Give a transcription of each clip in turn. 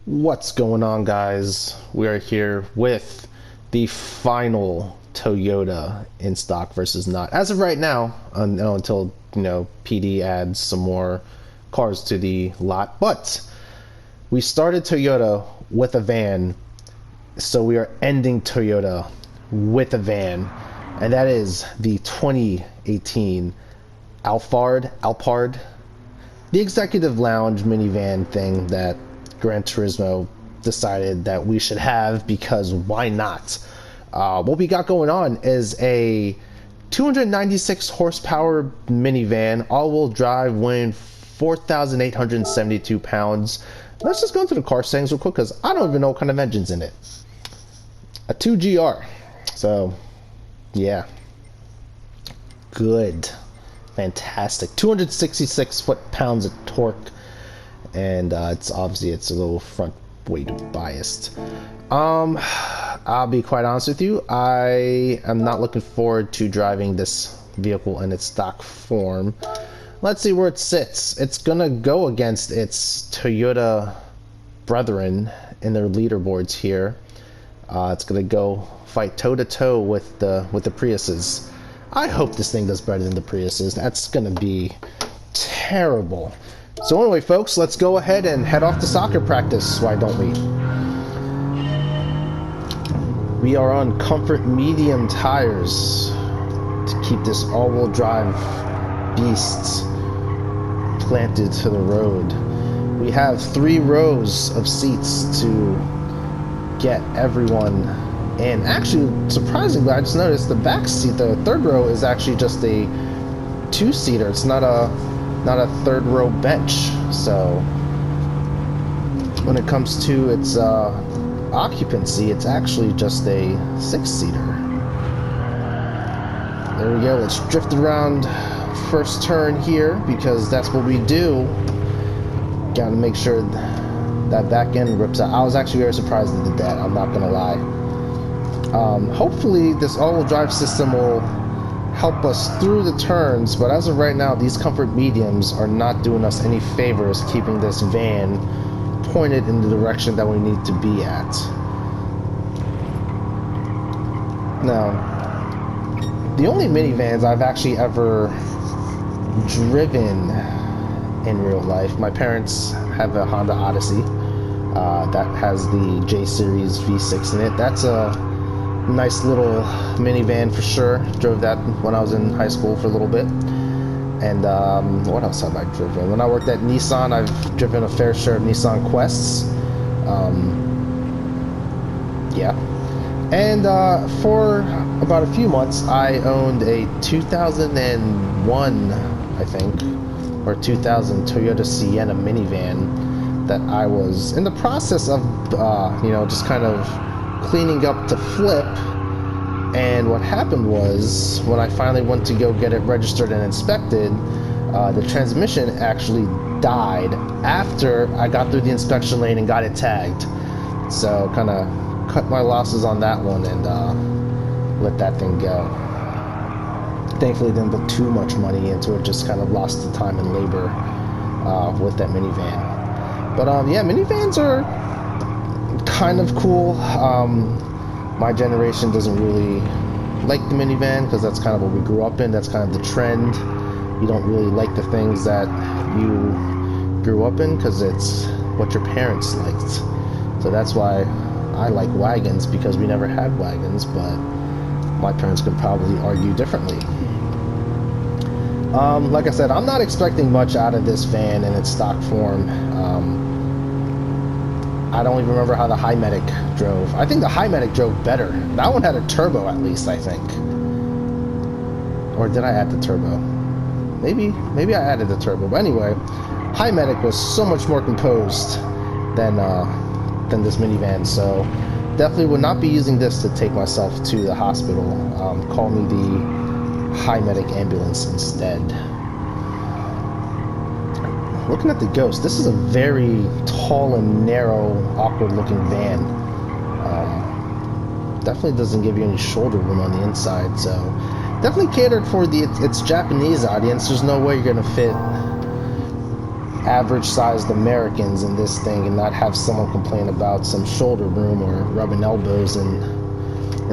What's going on, guys? We are here with the final Toyota in stock versus not. As of right now, until PD adds some more cars to the lot. But we started Toyota with a van, so we are ending Toyota with a van, and that is the 2018 Alphard, the executive lounge minivan thing that Gran Turismo decided that we should have, because why not? What we got going on is a 296 horsepower minivan, all-wheel drive, weighing 4,872 pounds. Let's just go into the car settings real quick, because I don't even know what kind of engine's in it. A 2GR. So, yeah. Good. Fantastic. 266 foot-pounds of torque. And it's obviously a little front weight biased. I'll be quite honest with you, I am not looking forward to driving this vehicle in its stock form. Let's see where it sits. It's gonna go against its Toyota brethren in their leaderboards here. It's gonna go fight toe to toe with the Priuses. I hope this thing does better than the Priuses. That's gonna be terrible. So anyway, folks, let's go ahead and head off to soccer practice. Why don't we? We are on comfort medium tires to keep this all-wheel drive beast planted to the road. We have 3 rows of seats to get everyone in. Actually, surprisingly, I just noticed the back seat, the third row, is actually just a 2-seater. It's not a third row bench. So when it comes to its occupancy, it's actually just a 6-seater. There we go. Let's drift around first turn here, because that's what we do. Gotta make sure that back end rips out. I was actually very surprised at that, I'm not gonna lie. Hopefully this all-wheel drive system will help us through the turns, but as of right now, these comfort mediums are not doing us any favors keeping this van pointed in the direction that we need to be at. Now, the only minivans I've actually ever driven in real life, my parents have a Honda Odyssey that has the J Series V6 in it. That's a nice little minivan for sure. Drove that when I was in high school for a little bit. And what else have I driven? When I worked at Nissan, I've driven a fair share of Nissan Quests. Yeah. And for about a few months, I owned a 2001, I think, or 2000 Toyota Sienna minivan that I was in the process of, just kind of cleaning up to flip. And what happened was, when I finally went to go get it registered and inspected, the transmission actually died after I got through the inspection lane and got it tagged. So kind of cut my losses on that one and let that thing go. Thankfully didn't put too much money into it, just kind of lost the time and labor with that minivan. But yeah, minivans are kind of cool. My generation doesn't really like the minivan, because that's kind of what we grew up in. That's kind of the trend. You don't really like the things that you grew up in, because it's what your parents liked. So that's why I like wagons, because we never had wagons, but my parents could probably argue differently. Like I said, I'm not expecting much out of this van in its stock form. I don't even remember how the High Medic drove. I think the High Medic drove better. That one had a turbo, at least, I think. Or did I add the turbo? Maybe I added the turbo. But anyway, High Medic was so much more composed than this minivan. So definitely would not be using this to take myself to the hospital. Call me the High Medic ambulance instead. Looking at the Ghost, this is a very tall and narrow, awkward-looking van. Definitely doesn't give you any shoulder room on the inside, so definitely catered for its Japanese audience. There's no way you're gonna fit average-sized Americans in this thing and not have someone complain about some shoulder room or rubbing elbows in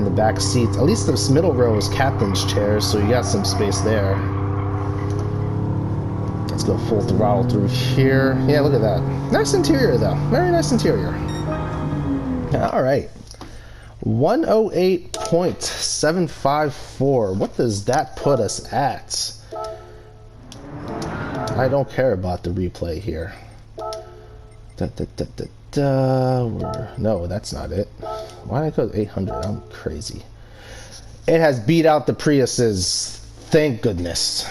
the back seats. At least this middle row is captain's chairs, so you got some space there. Let's go full throttle through here. Yeah, look at that. Nice interior, though. Very nice interior. All right. 108.754. What does that put us at? I don't care about the replay here. No, that's not it. Why did I go 800? I'm crazy. It has beat out the Priuses. Thank goodness.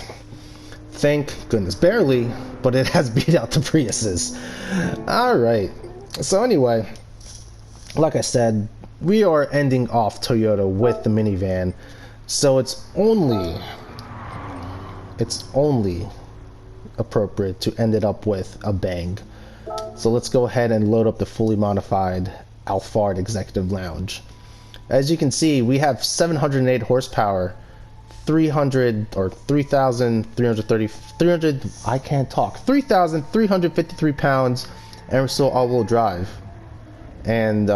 Thank goodness. Barely, but it has beat out the Priuses. Alright. So anyway, like I said, we are ending off Toyota with the minivan. So it's only appropriate to end it up with a bang. So let's go ahead and load up the fully modified Alphard Executive Lounge. As you can see, we have 708 horsepower, 3,353 pounds, and we're still all-wheel drive. And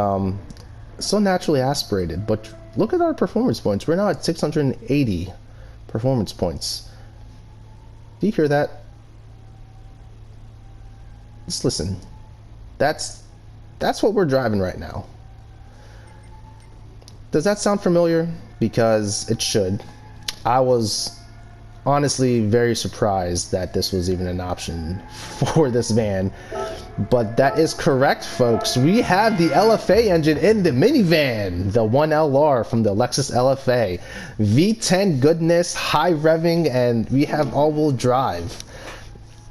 so naturally aspirated, but look at our performance points. We're now at 680 performance points. Do you hear that? Just listen. That's what we're driving right now. Does that sound familiar? Because it should. I was honestly very surprised that this was even an option for this van. But that is correct, folks. We have the LFA engine in the minivan, the 1LR from the Lexus LFA. V10 goodness, high revving, and we have all-wheel drive.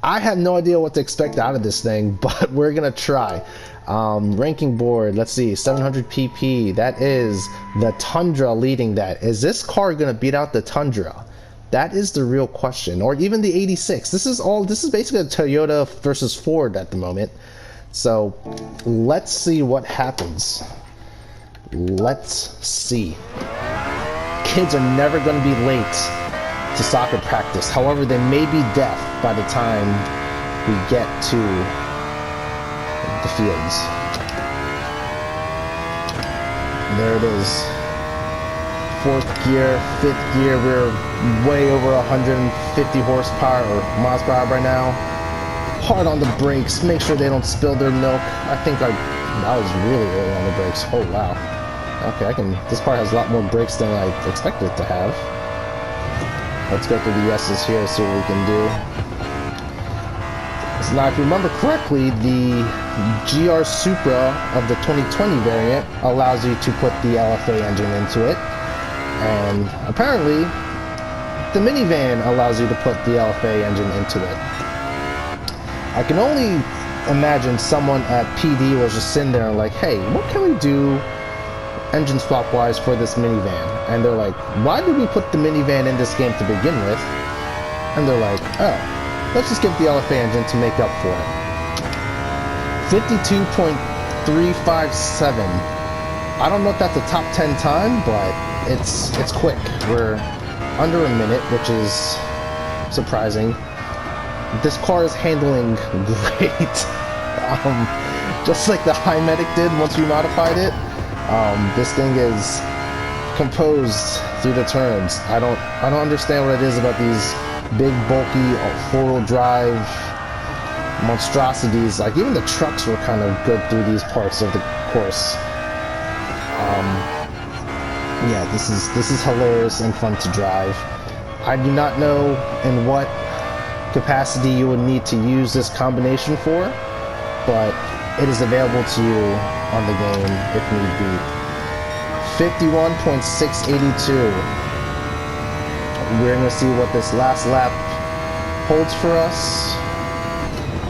I have no idea what to expect out of this thing, but we're gonna try. Ranking board, let's see, 700 pp. That is the Tundra leading that. Is this car gonna beat out the Tundra? That is the real question. Or even the 86. This is basically a Toyota versus Ford at the moment. So let's see what happens. Let's see. Kids are never gonna be late to soccer practice. However, they may be deaf by the time we get to the fields. There it is. Fourth gear, fifth gear. We're way over 150 horsepower or miles per hour right now. Hard on the brakes. Make sure they don't spill their milk. I think I was really early on the brakes. Oh wow. Okay, this car has a lot more brakes than I expected it to have. Let's go through the yeses here, see what we can do. So now, if you remember correctly, the GR Supra of the 2020 variant allows you to put the LFA engine into it. And apparently, the minivan allows you to put the LFA engine into it. I can only imagine someone at PD was just sitting there and like, hey, what can we do engine swap wise for this minivan? And they're like, why did we put the minivan in this game to begin with? And they're like, oh, let's just get the LFA engine to make up for it. 52.357. I don't know if that's a top 10 time, but it's quick. We're under a minute, which is surprising. This car is handling great. Just like the High Medic did once we modified it. This thing is composed through the turns. I don't understand what it is about these big, bulky, four-wheel drive monstrosities. Like even the trucks were kind of good through these parts of the course. Yeah, this is hilarious and fun to drive. I do not know in what capacity you would need to use this combination for, but it is available to you on the game if need be. 51.682. We're gonna see what this last lap holds for us.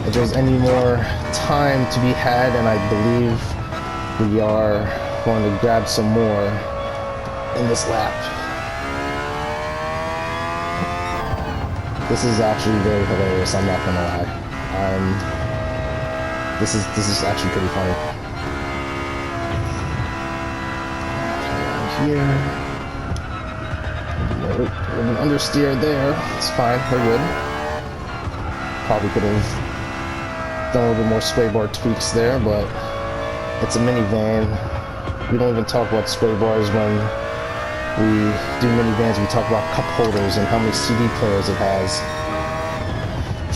If there's any more time to be had, and I believe we are going to grab some more in this lap. This is actually very hilarious, I'm not gonna lie. This is actually pretty funny. Here. Nope, an understeer there. It's fine, we're good. Probably could have done a little bit more sway bar tweaks there, but it's a minivan. We don't even talk about sway bars when we do minivans. We talk about cup holders and how many CD players it has.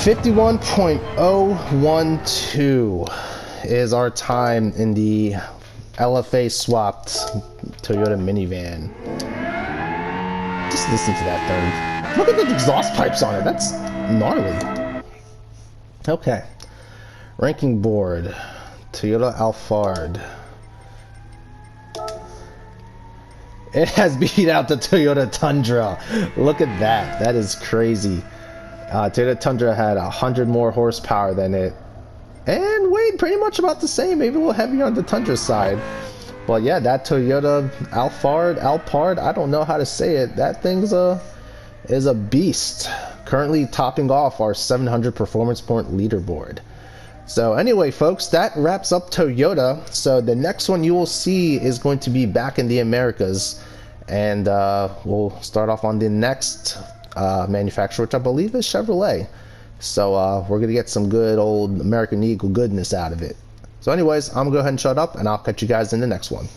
51.012 is our time in the LFA swapped Toyota minivan. Just listen to that thing. Look at the exhaust pipes on it. That's gnarly. Okay. Ranking board. Toyota Alphard. It has beat out the Toyota Tundra. Look at that. That is crazy. Toyota Tundra had 100 more horsepower than it. And weighed pretty much about the same. Maybe a little heavier on the Tundra side. But yeah, that Toyota Alphard, I don't know how to say it. That thing's is a beast. Currently topping off our 700 performance point leaderboard. So anyway, folks, that wraps up Toyota. So the next one you will see is going to be back in the Americas. And we'll start off on the next manufacturer, which I believe is Chevrolet. So we're going to get some good old American Eagle goodness out of it. So anyways, I'm going to go ahead and shut up, and I'll catch you guys in the next one.